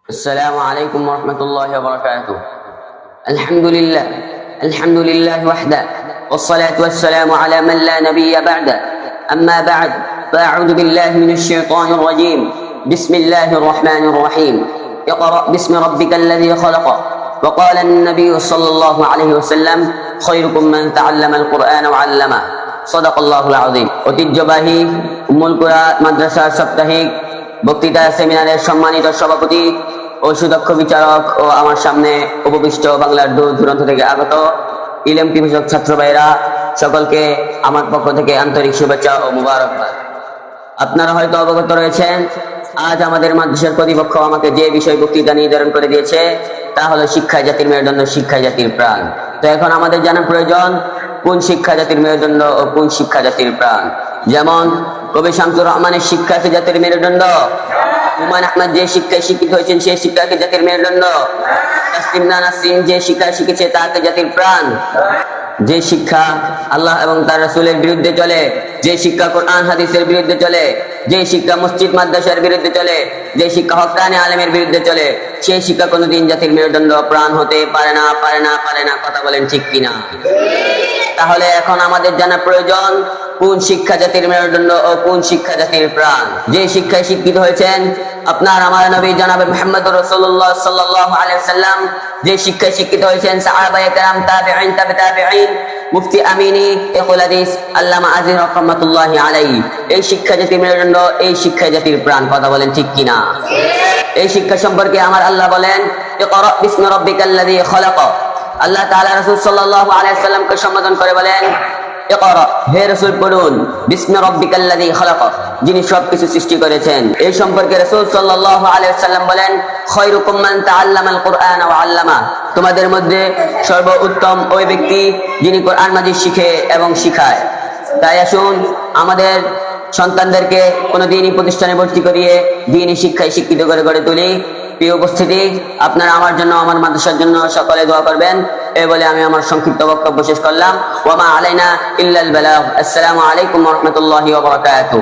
السلام عليكم ورحمة الله وبركاته. الحمد لله وحده، والصلاة والسلام على من لا نبي بعده. أما بعد، فأعوذ بالله من الشيطان الرجيم. بسم الله الرحمن الرحيم. اقرأ باسم ربك الذي خلق. وقال النبي صلى الله عليه وسلم: خيركم من تعلم القرآن وعلمه. صدق الله العظيم. ঐতিহ্যবাহী উম্মুল কুরা মাদ্রাসার সাপ্তাহিক বক্তৃতা সেমিনারের সম্মানিত সভাপতি ও সুদক্ষ বিচারক ও আমার সামনে উপবিষ্ট বাংলার দূর দূরান্ত থেকে আগত ইলম পিপাসক ছাত্র ভাইরা, সকলকে আমার পক্ষ থেকে আন্তরিক শুভেচ্ছা ও মুবারকবাদ। আপনারা হয়তো অবগত রয়েছেন, আজ আমাদের মাদ্রাসার কর্তৃপক্ষ আমাকে যে বিষয় বক্তৃতা নির্ধারণ করে দিয়েছে তা হলো শিক্ষা জাতির মেরুদণ্ড, শিক্ষা জাতির প্রাণ। তো এখন আমাদের জানা প্রয়োজন, কোন শিক্ষা জাতির মেরুদণ্ড ও কোন শিক্ষা জাতির প্রাণ। যেমন কবি শামসুর রহমানের শিক্ষা কি জাতির মেরুদণ্ড? হুমায়ুন আহমেদ যে শিক্ষায় শিক্ষিত হয়েছেন সেই শিক্ষা কি জাতির মেরুদণ্ড? তাসলিম নাসরিন যে শিক্ষা শিখেছে তা কি জাতির প্রাণ? যে শিক্ষা আল্লাহ এবং তার রাসূলের বিরুদ্ধে চলে, যে শিক্ষা কোরআন হাদিসের বিরুদ্ধে চলে, যে শিক্ষা মসজিদ মাদ্রাসার বিরুদ্ধে চলে, যে শিক্ষা হক্কানি আলেমের বিরুদ্ধে চলে, সেই শিক্ষা কোনোদিন জাতির মেরুদণ্ড প্রাণ হতে পারে না, পারে না, পারে না। কথা বলেন ঠিক কিনা? তাহলে এখন আমাদের জানা প্রয়োজন, কোন শিক্ষা জাতির মেরুদণ্ড ও কোন শিক্ষা জাতির প্রাণ। যে শিক্ষায় শিক্ষিত হয়েছেন আপনার আমার নবী জনাবে মুহাম্মদুর রাসূলুল্লাহ সাল্লাল্লাহু আলাইহি ওয়াসাল্লাম, যে শিক্ষায় শিক্ষিত হয়েছেন সাহাবায়ে কেরাম, তাবিঈন, তাবিঈন, মুফতি আমিনী, ইখুল হাদিস আল্লামা আজিজ রাহমাতুল্লাহি আলাইহি, এই শিক্ষা জাতির মেরুদণ্ড, এই শিক্ষা জাতির প্রাণ। কথা বলেন ঠিক কিনা? এই শিক্ষা সম্পর্কে আমার আল্লাহ বলেন, ইকরা বিসমি রাব্বিকাল্লাযী খালাক। আল্লাহ তাআলা রাসূল সাল্লাল্লাহু আলাইহি ওয়াসাল্লামকে সম্বোধন করে বলেন, ইকরা, হে রাসূল পড়ুন, বিসমি রাব্বিকাল্লাযী খালাক, যিনি সবকিছু সৃষ্টি করেছেন। এই সম্পর্কে রাসূল সাল্লাল্লাহু আলাইহি ওয়াসাল্লাম বলেন, খায়রুকুম মান তাআল্লামাল কুরআন ওয়া আল্লামা, তোমাদের মধ্যে সর্বোত্তম ওই ব্যক্তি যিনি কোরআন মাজিদ শিখে এবং শিখায়। তাই আসুন আমাদের সন্তানদেরকে কোনো দ্বীনি প্রতিষ্ঠানে ভর্তি করিয়ে দ্বীনি শিক্ষায় শিক্ষিত করে গড়ে তুলি। প্রিয় উপস্থিতি, আপনারা আমার জন্য, আমার মাদ্রাসার জন্য সকলে দোয়া করবেন। এই বলে আমি আমার সংক্ষিপ্ত বক্তব্য শেষ করলাম। ওয়া মা আলাইনা ইল্লাল বালাগ। আসসালামু আলাইকুম ওয়া রাহমাতুল্লাহি ওয়া বারাকাতুহু।